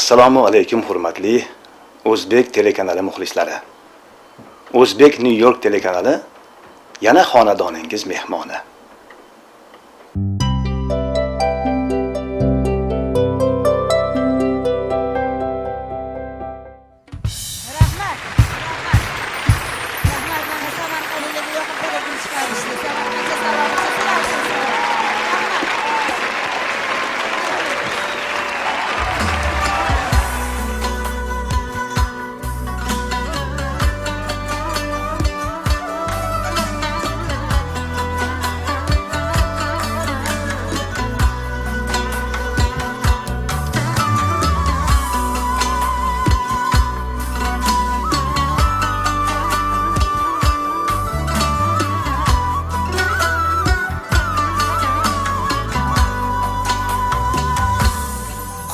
Assalomu alaykum hurmatli O'zbek telekanali muxlislari. O'zbek New York telekanali yana xonadoningiz mehmoni.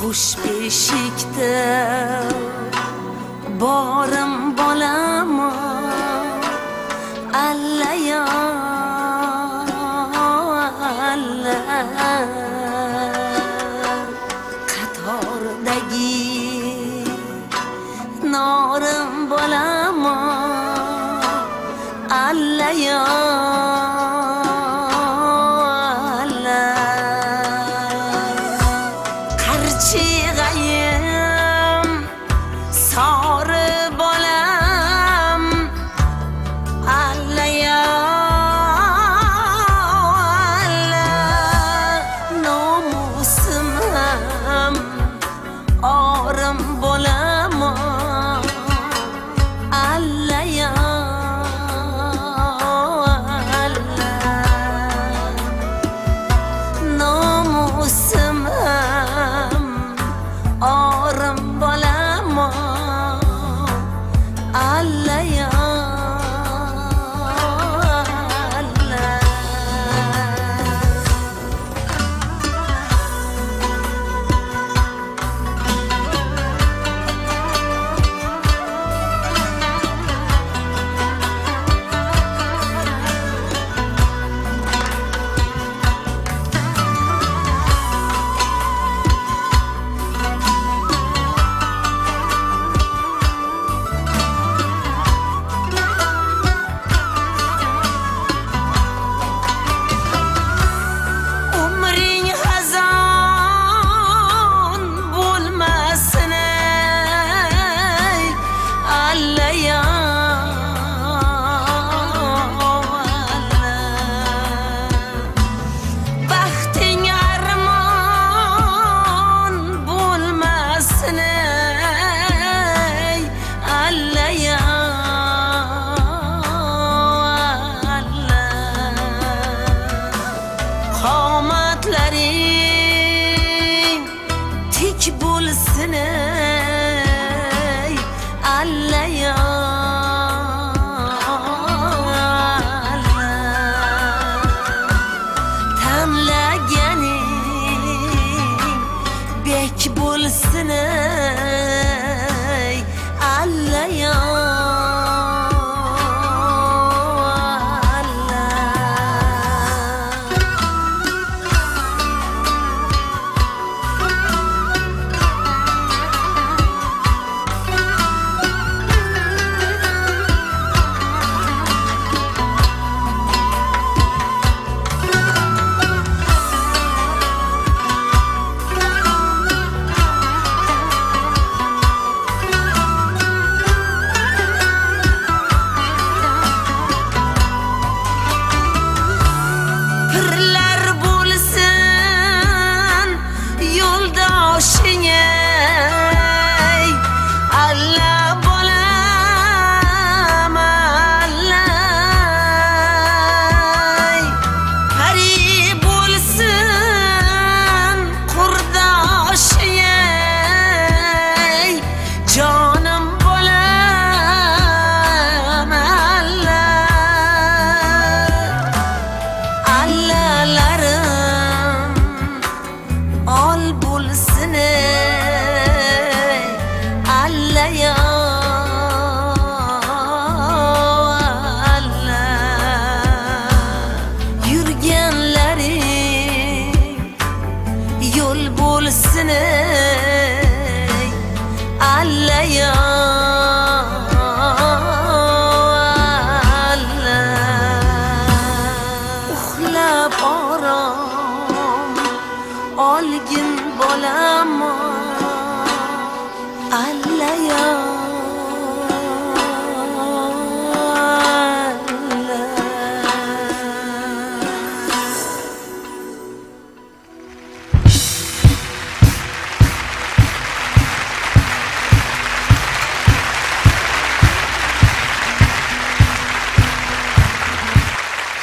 Qush beshikda borim bolamo allaya alla qatordagi norim bolamo allaya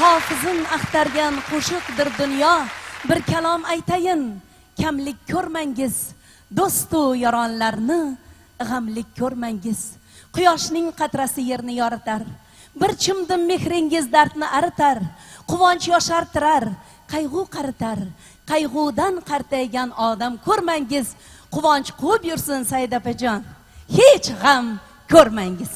hofizim axtargan qo'shiqdir dunyo. Bir kalom aytayin, kamlik ko'rmangiz. Do'stu yaronlarni g'amlik ko'rmangiz. Quyoshning qatrasi yerni yoritar. Bir chimdim mehringiz dardni aritar. Quvonch yoshartirar, qayg'u qaritar. Qayg'udan qartaygan odam ko'rmangiz. Quvonch quvib yursin Saydapajon. Hech g'am ko'rmangiz.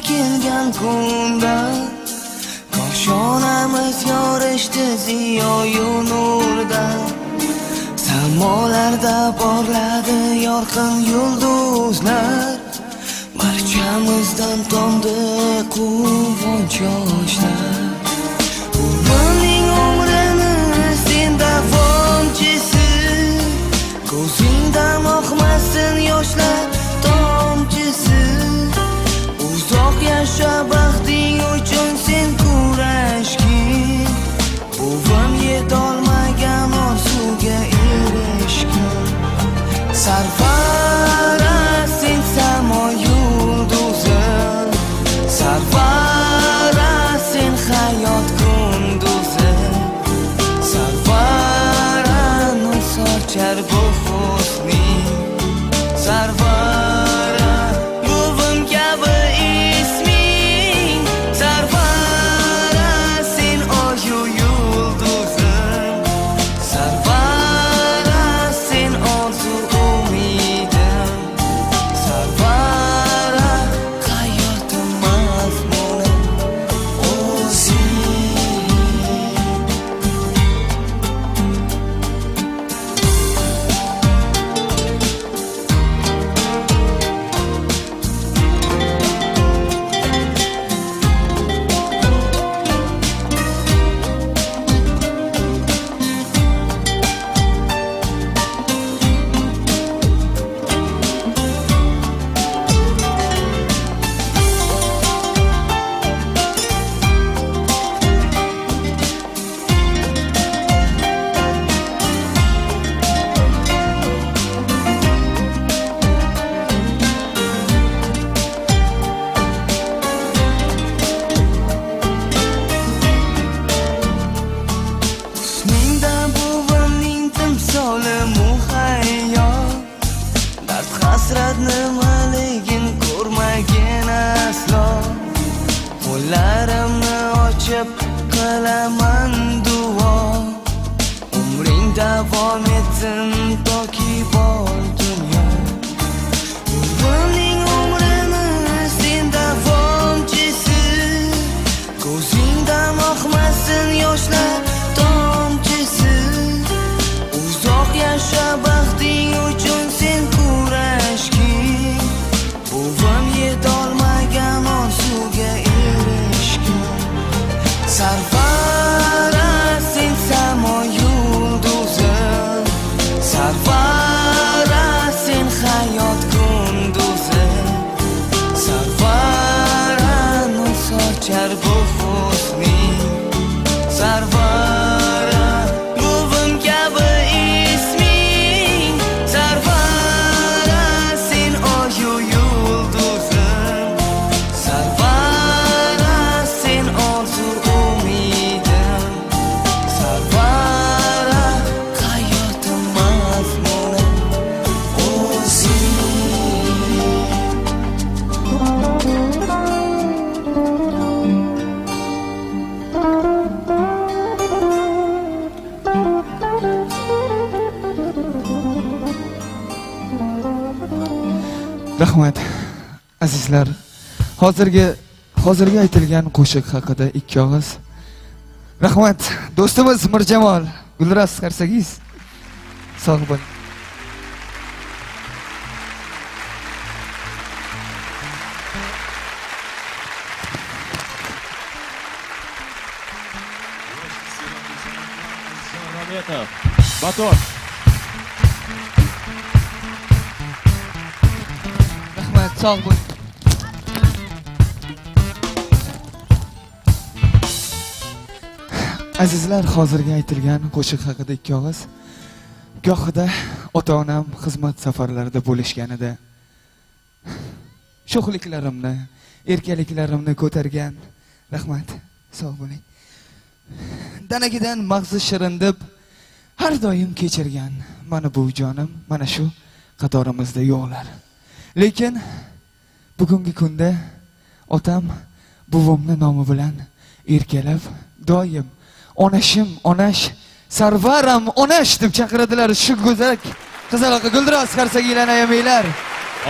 kelgan kunda Koshonamiz yorishdi ziyoyu nurda Samolarda porladi yorqin yulduzlar Barchamizdan to'ndi quvonch yoshlar Umrning umrini sen davomchisi Ko'zingdan oqmasin yoshlar tomchisi Uzoq yasha baxting uchun sen kurashgin Buvim yetolmagan orzuga erishgin Sarvara sen samo yulduzi Sarvara sen hayot kunduzi Sarvara nur sochar bu husning Sarvara buvim kabi isming Sarvara sen oyu yulduzim Sarvara sen orzu umidim Sarvara hayotim mazmuni o'zing Husningda buvimning timsoli muhayyo Dard hasrat nimaligin ko'rmagin aslo Qo'llarimni ochib qilaman duo Umring davom etsin toki bor dunyo Buvimning umrini sen davomchisi Ko'zingdan oqmasin yoshlar tomchisi Uzoq yasha baxting uchun sen kurashgin Buvim yetolmagan orzuga erishgin Sarvara sen samo yulduzim Sarvara sen hayot kunduzi Sarvara nur sochar bu husning Sarvara Rahmat. Azizlar, hozirgi aytilgan qo'shiq haqida ikki og'iz. Rahmat. Do'stimiz Mirjamol, Gulras Qarsagiz. Sog' bo'ling. Bator. Rahmat, sog' bo'ling. Azizlar, hozirgi aytilgan qo'shiq haqida ikki og'iz. Gohida ota-onam xizmat safarlarida bo'lishganida sho'xliklarimni, erkaliklarimni ko'targan. Rahmat, sog' bo'ling. Danagidan mag'zi shirin deb har doim kechirgan mana bu jonim, mana shu qatorimizda yo'qlar. Lekin bugungi kunda otam buvimni nomi bilan erkalab doim onashim, onash, sarvaram, onash deb chaqiradilar. Shu go'zal qizaloqqa Guldiroz Qarsagiylarni ayamanglar.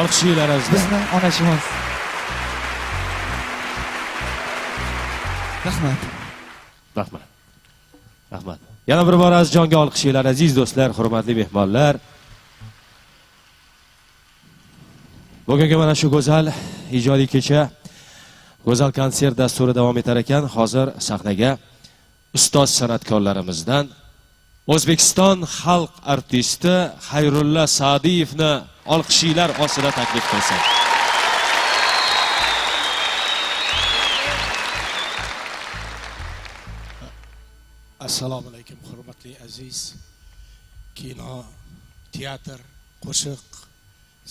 Olqishinglar azizlar. Bizni onashimiz. Rahmat. Rahmat. Rahmat. Yana bir bor jonga olqishinglar aziz do'stlar, hurmatli mehmonlar. Bugungi mana shu go'zal ijodiy kecha, go'zal konsert dasturi davom etar ekan. Hozir sahnaga ustoz san'atkorlarimizdan O'zbekiston xalq artisti Xayrulla Sa'diyevni olqishinglar ostida taklif qilsak. Assalomu alaykum hurmatli aziz kino, teatr, qo'shiq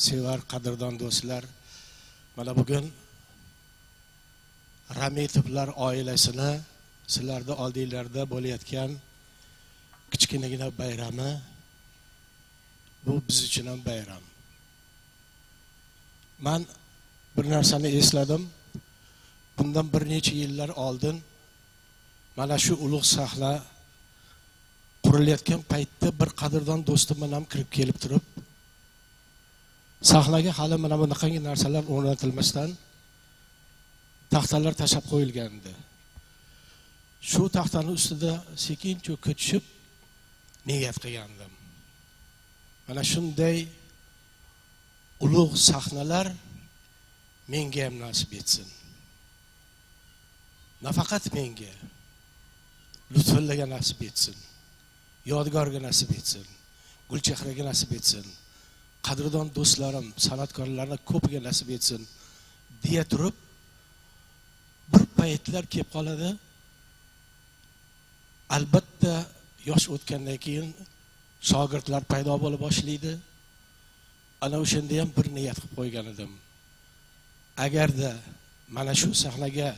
sevar qadrdon do'stlar. Mana bugun Rametovlar oilasini sizlarda oldinglarda bo'layotgan kichkinagina bayrami, bu biz uchun ham bayram. Men bir narsani esladim. Bundan bir necha yillar oldin mana shu ulug' sahna qurilayotgan paytda bir qadrdon do'stim bilan kirib kelib turib, sahnaga hali mana bunaqangi narsalar o'rnatilmasdan taxtalar tashab qo'yilgandi. Shu taxtani ustida sekin cho'kka tushib niyat qilgandim. Mana shunday ulug' sahnalar menga ham nasib etsin. Nafaqat menga, Lutfullaga nasib etsin, Yodgorga nasib etsin, Gulchehraga nasib etsin, qadrdon do'stlarim, san'atkorlarga ko'piga nasib etsin deya turib, bir paytlar kelib qoladi. Albatta yosh o'tgandan keyin shogirdlar paydo bo'la boshlaydi. Ana o'shanda ham bir niyat qilib qo'ygan edim. Agarda mana shu sahnaga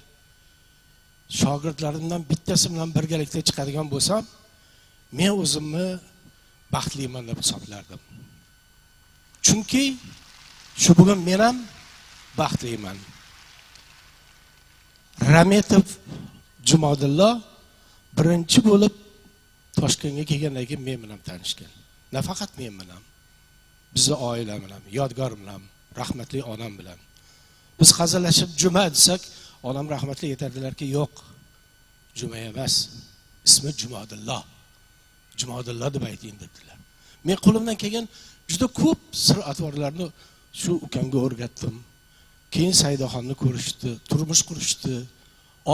shogirdlarimdan bittasi bilan birgalikda chiqadigan bo'lsam, men o'zimni baxtliman deb hisoblardim. Chunki shu bugun men ham baxtliman. Rametov Jumodulla birinchi bo'lib Toshkentga kelgandan keyin men bilan tanishgan. Nafaqat men bilan, bizning oila bilan, Yodgor bilan, rahmatli onam bilan. Biz hazillashib Juma desak, onam rahmatli aytardilarki, yo'q, Juma emas, ismi Jumodulla. Jumodulla deb ayting dedilar. Men qo'limdan kelgan juda ko'p sir atvorlarni shu ukamga o'rgatdim. Keyin Saydaxonni ko'rishdi, turmush qurishdi.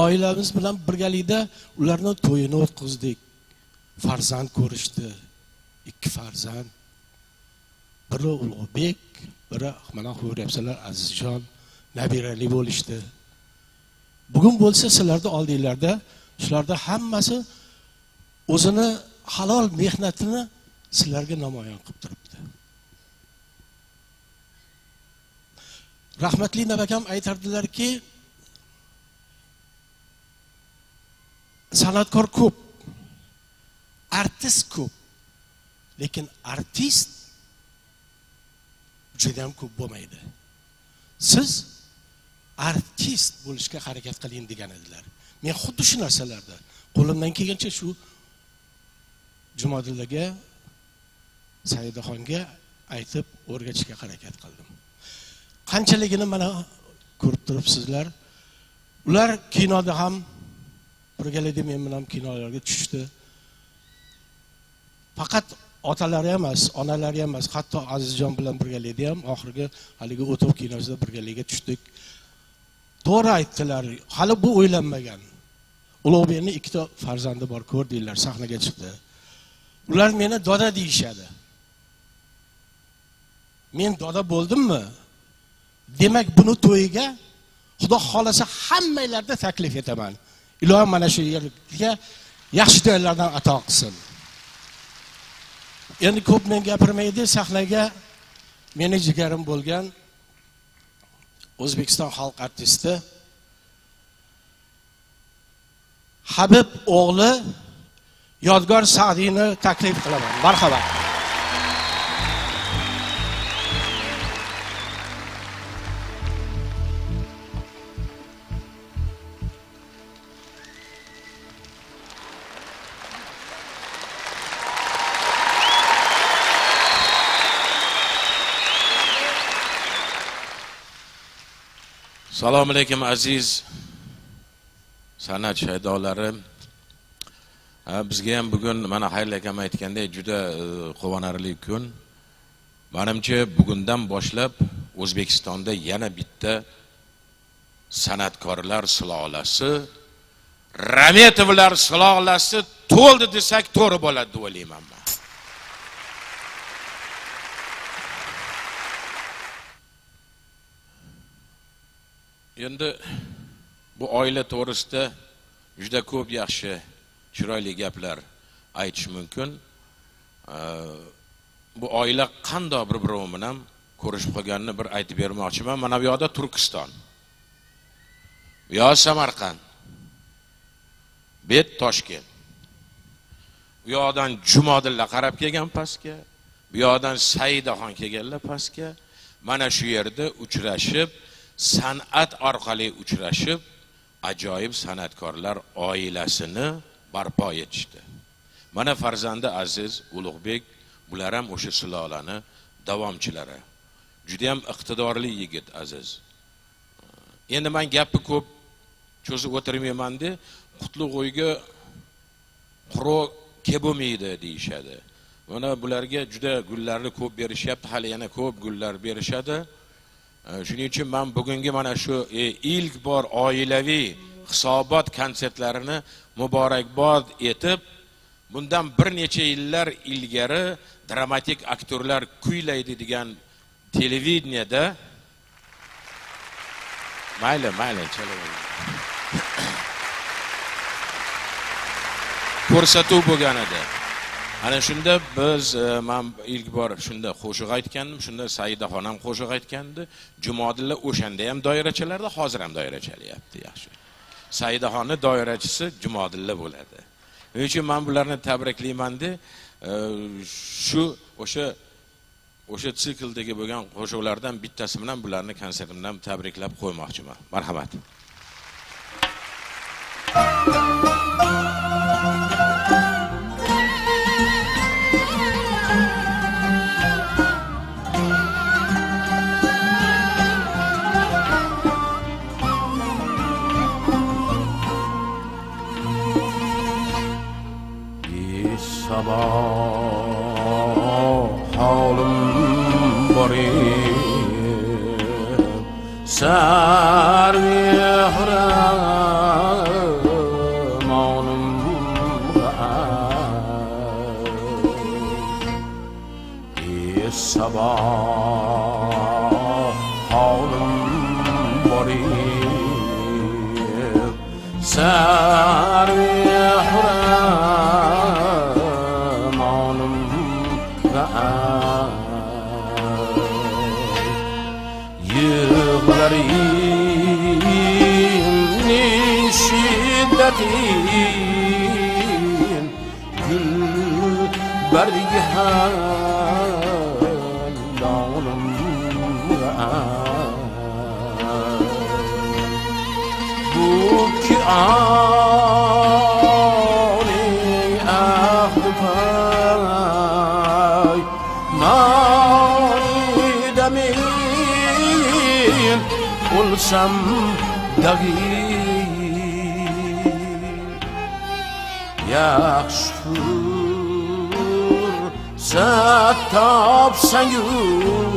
Oilamiz bilan birgalikda ularning to'yini o'tkazdik. Farzand ko'rishdi. 2 farzand. Biri Ulug'bek, biri mana ko'ryapsizlar Azizjon, nabirali bo'lishdi. Bugun bo'lsa sizlarda oldinglarda, shularda hammasi o'zini halol mehnatini sizlarga namoyon qilib turibdi. Rahmatli nabakam aytardilarki, san'atkor ko'p, artist ko'p, lekin artist juda ham ko'p bo'lmaydi. Siz artist bo'lishga harakat qiling degan edilar. Men xuddi shu narsalarda qo'limdan kelgancha shu Jumodillaga, Saidaxonga aytib o'rgatishga harakat qildim. Qanchaligini mana ko'rib turibsizlar. Ular kinoda ham birgalikda men bilan kinolarga tushdi. Faqat otalari emas, onalari emas, hatto Azizjon bilan birgalikda ham oxirgi haligi o'tov kinosida birgalikda tushdik. To'g'ri aytdilar, hali bu o'ylanmagan. Ulug'bekning ikkita farzandi bor, ko'rdinglar, sahnaga chiqdi. Ular meni doda deyishadi. Men doda bo'ldimmi? Demak, buni to'yiga Xudo xolasa hammanglarga taklif etaman. Ilohim mana shu yerga yaxshi to'ylardan ato qilsin. Endi ko'p men gapirmaydi, sahnaga meni jigarim bo'lgan O'zbekiston xalq artisti Habib o'g'li Yodgor Sa'diyni taklif qilaman. Marhamat. Assalomu alaykum aziz san'at shaydolari. Bizga ham bugun mana Xayrli akam aytgandek juda quvonarli kun. Menimcha bugundan boshlab O'zbekistonda yana bitta san'atkorlar silolasi, Rametovlar silolasi to'ldi desak to'g'ri bo'ladi deb o'ylayman. Endi bu oila to'g'risida juda ko'p yaxshi, chiroyli gaplar aytish mumkin. Bu oila qanday bir-biri bilan ko'rishib qolganini bir aytib bermoqchiman. Mana bu yoqda Turkiston, bu yoq Samarqand, bet Toshkent. Bu yoqdan Jumodilla qarab kelgan pastga, bu yoqdan Saidaxon kelganlar pastga. Mana shu yerda uchrashib, san'at orqali uchrashib, ajoyib san'atkorlar oilasini barpo etishdi. Mana farzandi aziz Ulug'bek, bular ham o'sha silolani davomchilari. Juda ham iqtidorli yigit aziz. Endi men gapni ko'p cho'zib o'tirmayman-da, Qutlug'o'yga quro kelmaydi deyishadi. Mana bularga juda gullarni ko'p berishyapti, hali yana ko'p gullar berishadi. Shuning uchun men bugungi mana shu ilk bor oilaviy hisobot konsertlarini muborakbod etib, bundan bir necha yillar ilgari dramatik aktyorlar kuylaydi degan televideniyada mayli chalaveradi. Ko'rsatuv bo'lgan edi. Ana shunda biz men ilk bor shunda qo'shiq aytgandim, shunda Saidaxon ham qo'shiq aytgandi. Jumodilla o'shanda ham doirachalarda, hozir ham doira chalyapti, yaxshi. Saidaxonning doirachisi Jumodilla bo'ladi. Shuning uchun men bularni tabriklayman-da. Shu o'sha sikldagi bo'lgan qo'shiqlardan bittasi bilan bularni konsertimdan tabriklab qo'ymoqchiman. Marhamat. Halim bari sar mehramonum sabah halim bari sar yığlarımın şiddetin gül bergihan dağılım bu ki ani ahd pay mani damin ulsam dagi yaxshur satopsan yul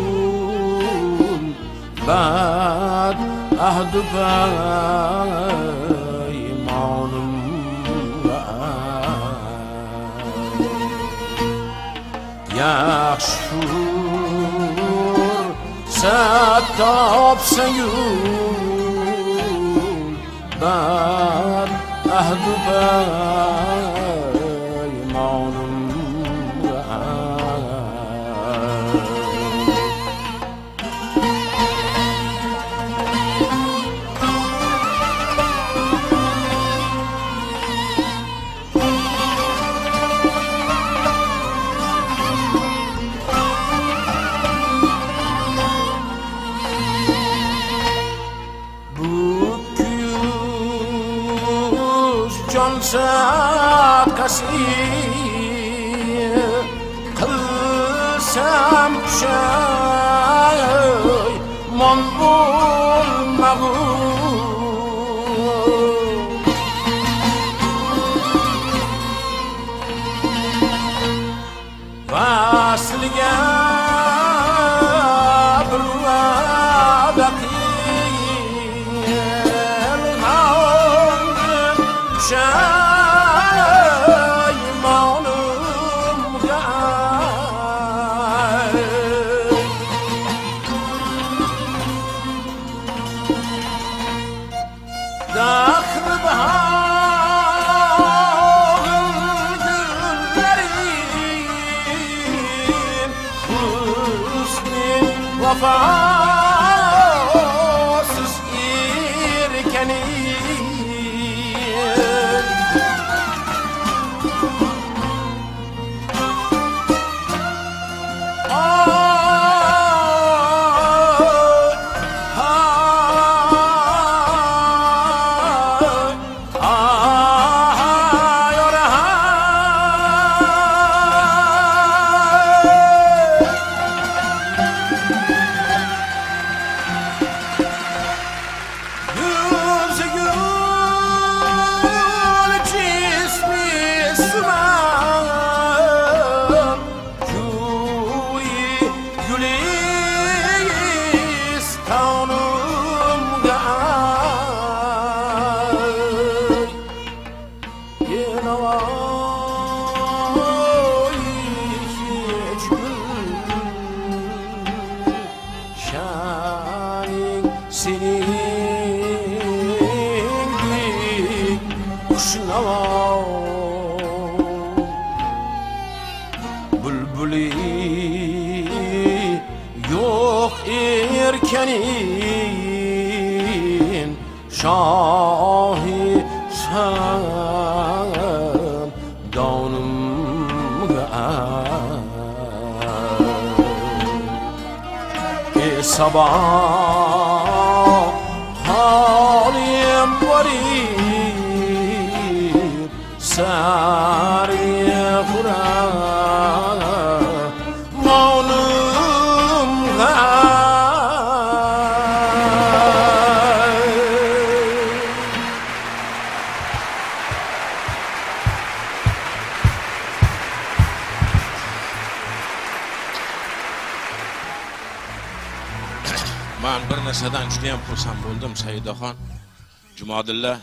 bad ahd paymonim yaxshur satopsan yul bad ahd paymonim sakasi qilsam pushay mon bo'lmag'ur vasliga bir va'da qilmadim shaymonimga daxr bahor güllarin husni vafosuz erkanin Bülbülü yok erkenin şahi sen donumga sabah halim varib sariye kurar maunumga man bir narsadan juda ham xursand bo'ldim Saidaxon. Jumodilla.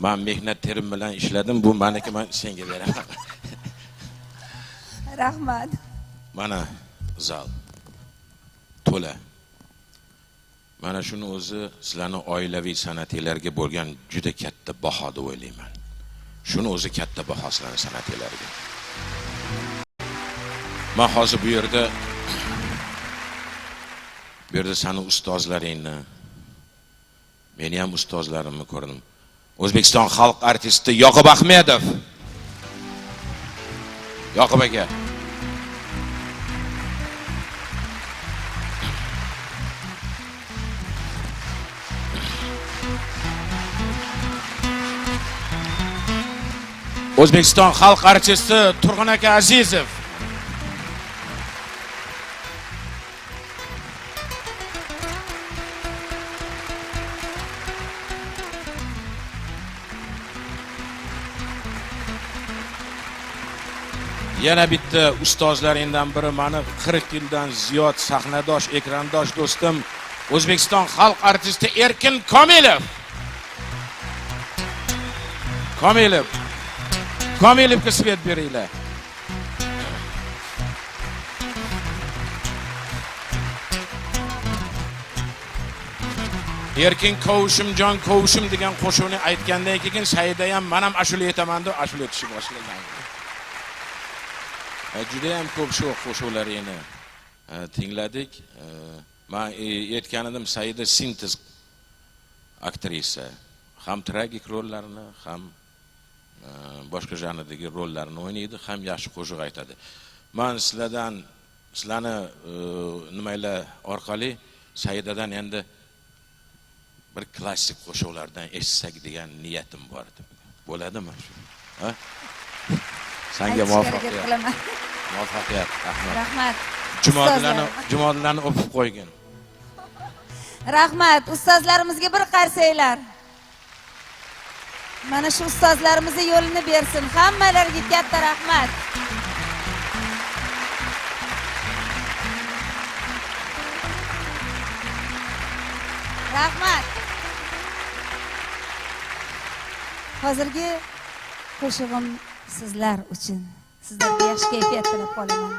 Men mehnat terim bilan ishladim. Bu meniki, men senga beraman. Rahmat. Mana zal. To'la. Mana shuni o'zi sizlarning oilaviy san'atlarga bo'lgan juda katta baho deb o'ylayman. Shuni o'zi katta baho sizlarning san'atlarga. Men hozir bu yerda sani ustozlaringni, meni ham ustozlarimni ko'rdim. O'zbekiston xalq artisti Yoqub Ahmedov. Yoqub aka. O'zbekiston xalq artisti Turg'un aka Azizov. Yana bitta ustozlaringdan biri meni 40 yildan ziyod sahnadosh, ekrandosh do'stim O'zbekiston xalq artisti Erkin Komilov. Komilovga svet beringlar. Erkin kovushimjon kovushim degan qo'shiqni aytgandan keyin Saida ham men ham ashula aytaman deb ashula aytishni boshlagan. Juda ham ko'p shu qo'shiqlarini tingladik. Men aytganim Saida sintez aktrisa. Ham tragik rollarni, ham boshqa janrdagi rollarni o'ynaydi, ham yaxshi qo'shiq aytadi. Men sizlarni nimalar orqali Saidadan endi bir klassik qo'shiqlardan eshitsak degan niyatim bor edi. Bo'ladimi shu? Ha? Senga muvaffaqiyat. Muvaffaqiyat. Rahmat. Jumodlarni o'pib qo'ygin. Rahmat. Ustozlarimizga bir qarsanglar. Mana shu ustozlarimiz yo'lini bersin. Hammalariga katta rahmat. Rahmat. Hozirgi qo'shig'im sizlar uchun. Sizlarga yaxshi kayfiyat tilab qolaman.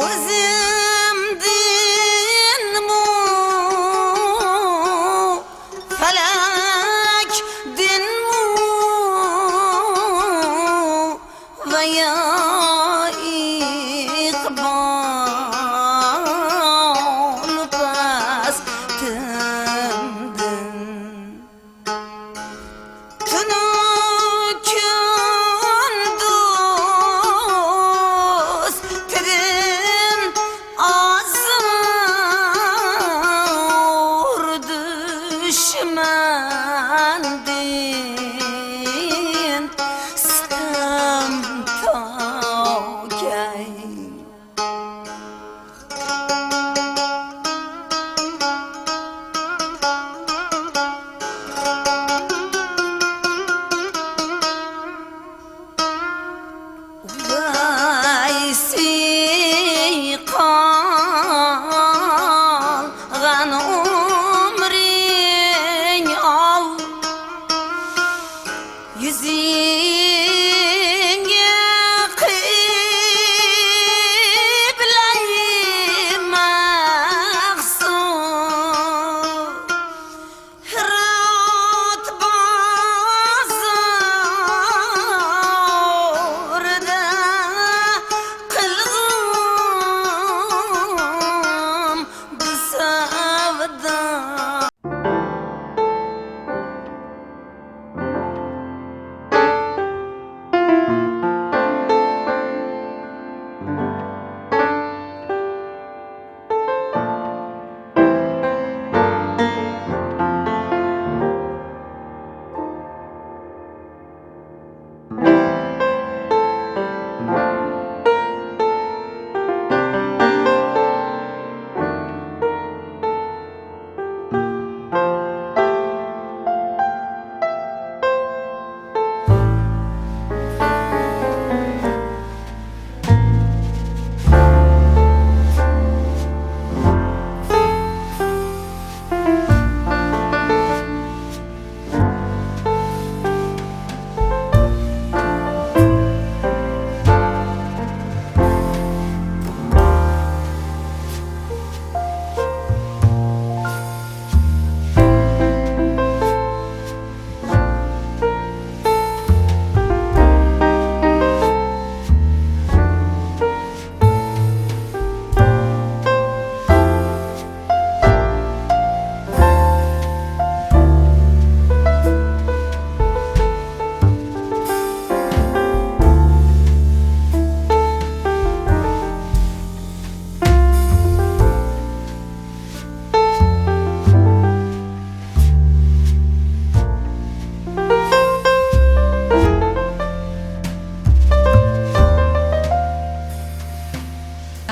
o'z